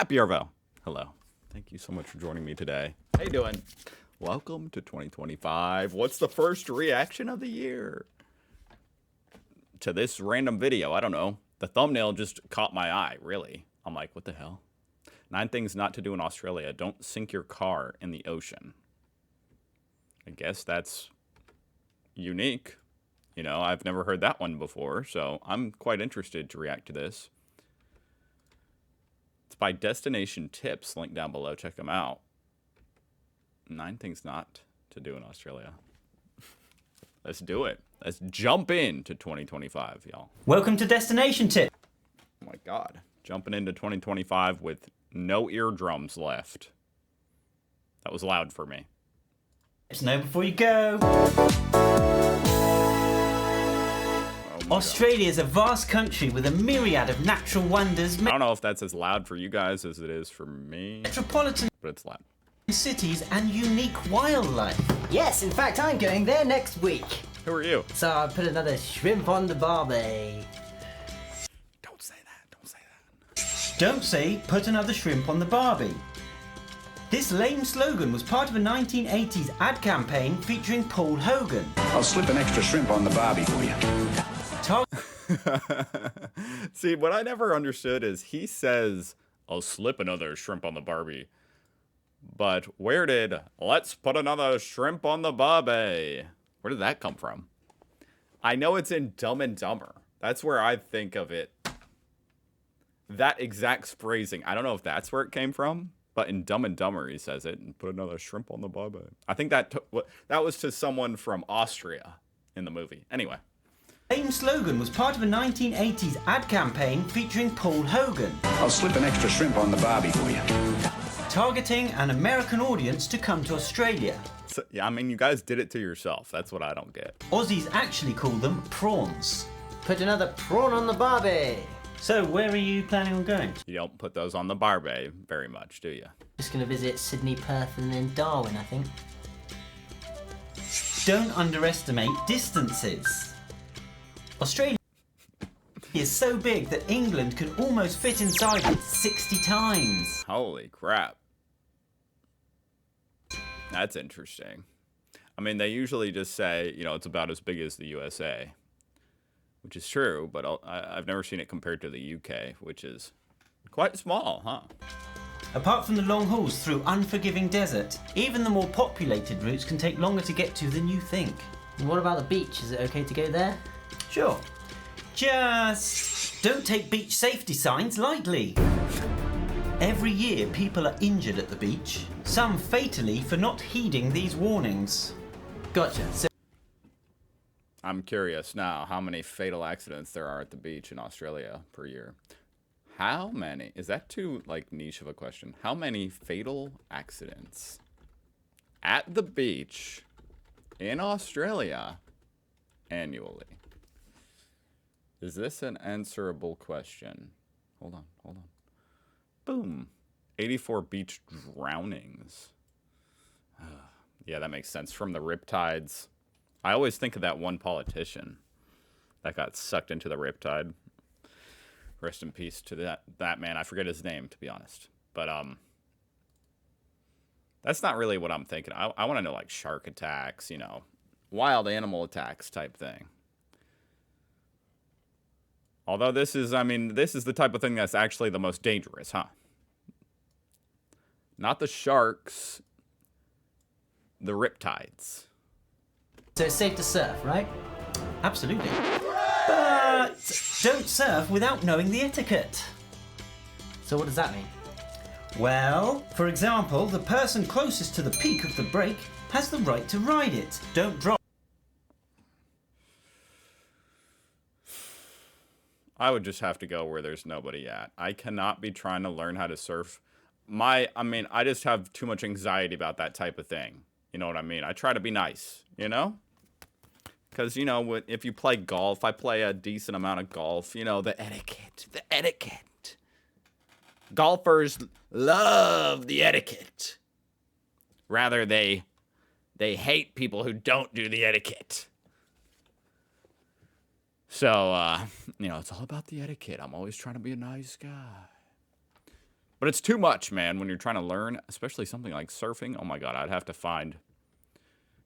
Happy Arvo. Hello. Thank you so much for joining me today. How you doing? Welcome to 2025. What's the first reaction of the year to this random video? I don't know. The thumbnail just caught my eye, really. I'm like, what the hell? 9 things not to do in Australia. Don't sink your car in the ocean. I guess that's unique. You know, I've never heard that one before, so I'm quite interested to react to this. It's by Destination Tips, link down below. Check them out. 9 things not to do in Australia. Let's do it. Let's jump into 2025, y'all. Welcome to Destination Tips. Oh my God. Jumping into 2025 with no eardrums left. That was loud for me. Know before you go. Australia is a vast country with a myriad of natural wonders. I don't know if that's as loud for you guys as it is for me. Metropolitan but it's loud. Cities and unique wildlife. Yes, in fact, I'm going there next week. Who are you? So I put another shrimp on the barbie. Don't say that. Don't say that. Don't say put another shrimp on the barbie. This lame slogan was part of a 1980s ad campaign featuring Paul Hogan. I'll slip an extra shrimp on the barbie for you. See, what I never understood is he says, I'll slip another shrimp on the barbie. But where did let's put another shrimp on the barbie? Where did that come from? I know it's in Dumb and Dumber. That's where I think of it. That exact phrasing. I don't know if that's where it came from. But in Dumb and Dumber, he says it, and put another shrimp on the barbie. I think that was to someone from Austria in the movie. Anyway. The same slogan was part of a 1980s ad campaign featuring Paul Hogan. I'll slip an extra shrimp on the barbie for you. Targeting an American audience to come to Australia. So, yeah, I mean, you guys did it to yourself. That's what I don't get. Aussies actually call them prawns. Put another prawn on the barbie. So, where are you planning on going? You don't put those on the barbie very much, do you? Just going to visit Sydney, Perth, and then Darwin, I think. Don't underestimate distances. Australia is so big that England can almost fit inside it 60 times. Holy crap. That's interesting. I mean, they usually just say, you know, it's about as big as the USA. Which is true, but I've never seen it compared to the UK, which is quite small, huh? Apart from the long hauls through unforgiving desert, even the more populated routes can take longer to get to than you think. And what about the beach? Is it okay to go there? Sure. Just don't take beach safety signs lightly. Every year, people are injured at the beach, some fatally for not heeding these warnings. Gotcha. So I'm curious now how many fatal accidents there are at the beach in Australia per year. How many? Is that too, like, niche of a question? How many fatal accidents at the beach in Australia annually? Is this an answerable question? Hold on. Boom. 84 beach drownings. Yeah, that makes sense. From the riptides. I always think of that one politician that got sucked into the riptide. Rest in peace to that man. I forget his name, to be honest. But that's not really what I'm thinking. I want to know, like, shark attacks, you know, wild animal attacks type thing. Although this is the type of thing that's actually the most dangerous, huh? Not the sharks, the riptides. So it's safe to surf, right? Absolutely. But don't surf without knowing the etiquette. So what does that mean? Well, for example, the person closest to the peak of the break has the right to ride it. Don't drop. I would just have to go where there's nobody at. I cannot be trying to learn how to surf. I just have too much anxiety about that type of thing. You know what I mean? I try to be nice, you know? Because, you know, if you play golf, I play a decent amount of golf. You know, the etiquette. Golfers love the etiquette. Rather, they hate people who don't do the etiquette. So, you know, it's all about the etiquette. I'm always trying to be a nice guy. But it's too much, man, when you're trying to learn, especially something like surfing. Oh my god, I'd have to find...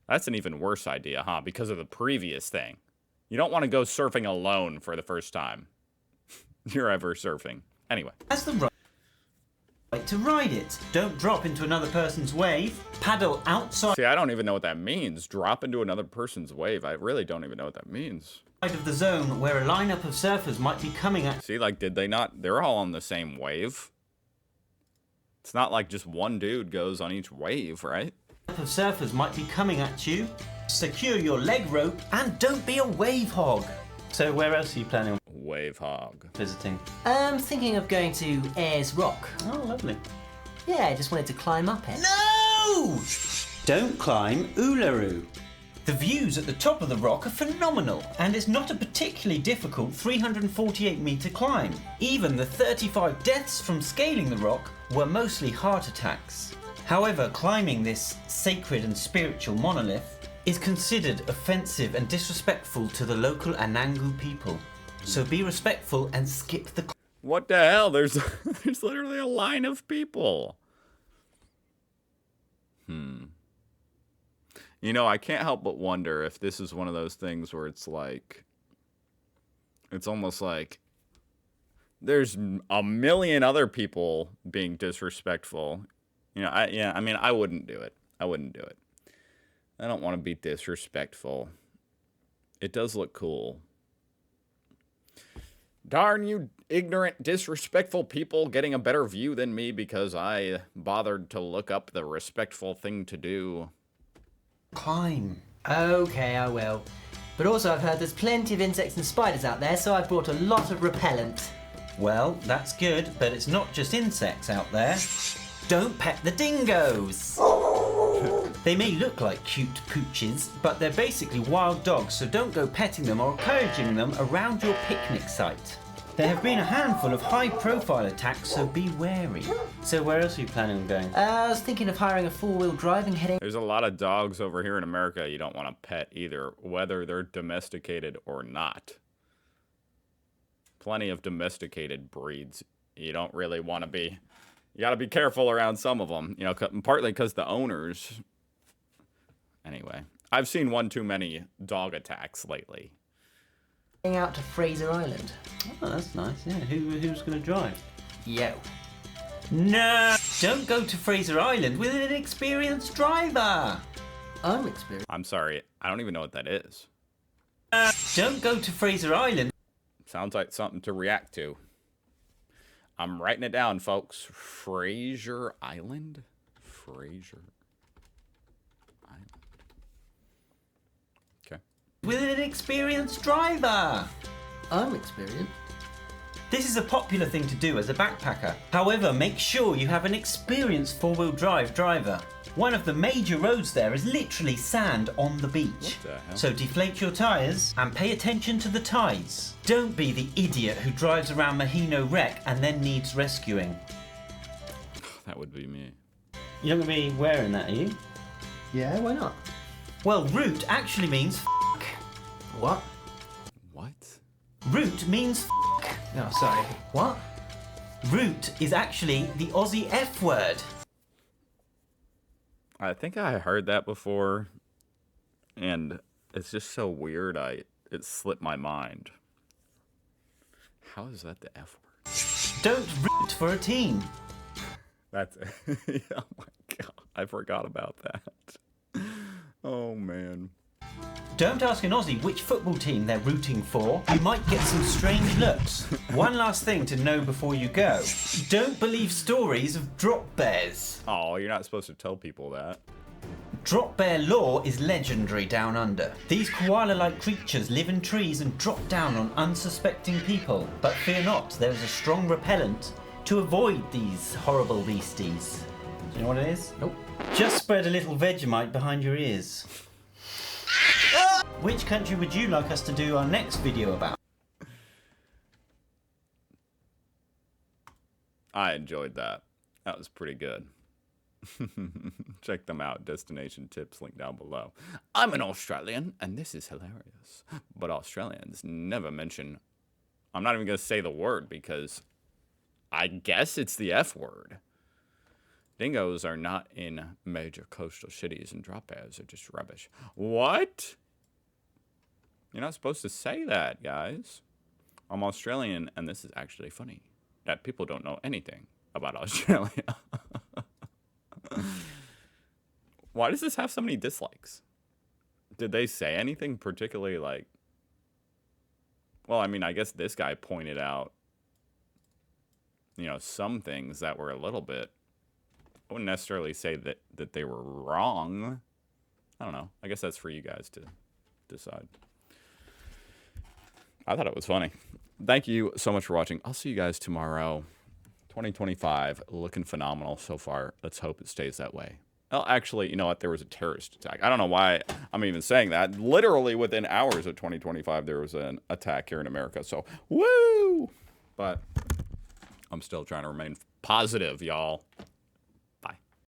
That's an even worse idea, huh? Because of the previous thing. You don't want to go surfing alone for the first time you're ever surfing. Anyway. Has the right to ride it. Don't drop into another person's wave. Paddle outside See, I don't even know what that means. Drop into another person's wave. I really don't even know what that means. of the zone where a lineup of surfers might be coming at See, like, did they not? They're all on the same wave. It's not like just one dude goes on each wave, right? of surfers might be coming at you. Secure your leg rope and don't be a wave hog. So where else are you planning on Wave hog. visiting? Thinking of going to Ayers Rock. Oh, lovely. Yeah, I just wanted to climb up it. No! Don't climb Uluru. The views at the top of the rock are phenomenal, and it's not a particularly difficult 348 metre climb. Even the 35 deaths from scaling the rock were mostly heart attacks. However, climbing this sacred and spiritual monolith is considered offensive and disrespectful to the local Anangu people. So be respectful and skip the What the hell? There's there's literally a line of people. You know, I can't help but wonder if this is one of those things where it's like, it's almost like there's a million other people being disrespectful. You know, I mean, I wouldn't do it. I wouldn't do it. I don't want to be disrespectful. It does look cool. Darn you ignorant, disrespectful people getting a better view than me because I bothered to look up the respectful thing to do. climb. Okay, I will. But also I've heard there's plenty of insects and spiders out there, so I've brought a lot of repellent. Well, that's good, but it's not just insects out there. Don't pet the dingoes. They may look like cute pooches, but they're basically wild dogs, so don't go petting them or encouraging them around your picnic site. There have been a handful of high-profile attacks, so be wary. So where else are you planning on going? I was thinking of hiring a four-wheel drive and heading... There's a lot of dogs over here in America you don't want to pet either, whether they're domesticated or not. Plenty of domesticated breeds you don't really want to be. You got to be careful around some of them, you know, partly because the owners. Anyway, I've seen one too many dog attacks lately. out to Fraser Island. Oh, that's nice. Yeah, who's going to drive? Yo. No! Don't go to Fraser Island with an experienced driver! I'm experienced. I'm sorry, I don't even know what that is. Don't go to Fraser Island. Sounds like something to react to. I'm writing it down, folks. Fraser Island? Fraser Island. Okay. With an experienced driver! I'm experienced. This is a popular thing to do as a backpacker. However, make sure you have an experienced four-wheel drive driver. One of the major roads there is literally sand on the beach. What the hell? So deflate your tyres and pay attention to the tides. Don't be the idiot who drives around Mahino Wreck and then needs rescuing. That would be me. You're not going to be wearing that, are you? Yeah, why not? Well, root actually means f***. What? What? Root means f***. Oh, sorry. What? Root is actually the Aussie F word. I think I heard that before, and it's just so weird. It slipped my mind. How is that the F word? Don't root for a team. That's it. Oh my god, I forgot about that. Oh man. Don't ask an Aussie which football team they're rooting for. You might get some strange looks. One last thing to know before you go. Don't believe stories of drop bears. Oh, you're not supposed to tell people that. Drop bear lore is legendary down under. These koala-like creatures live in trees and drop down on unsuspecting people. But fear not, there is a strong repellent to avoid these horrible beasties. Do you know what it is? Nope. Just spread a little Vegemite behind your ears. Which country would you like us to do our next video about? I enjoyed that. That was pretty good. Check them out. Destination tips link down below. I'm an Australian, and this is hilarious. But Australians never mention... I'm not even going to say the word because I guess it's the F word. Dingoes are not in major coastal cities, and drop bears are just rubbish. What? You're not supposed to say that, guys. I'm Australian, and this is actually funny. That people don't know anything about Australia. Why does this have so many dislikes? Did they say anything particularly like... Well, I mean, I guess this guy pointed out, you know, some things that were a little bit... I wouldn't necessarily say that they were wrong. I don't know. I guess that's for you guys to decide. I thought it was funny. Thank you so much for watching. I'll see you guys tomorrow. 2025, looking phenomenal so far. Let's hope it stays that way. Well, actually, you know what? There was a terrorist attack. I don't know why I'm even saying that. Literally within hours of 2025, there was an attack here in America. So, woo! But I'm still trying to remain positive, y'all.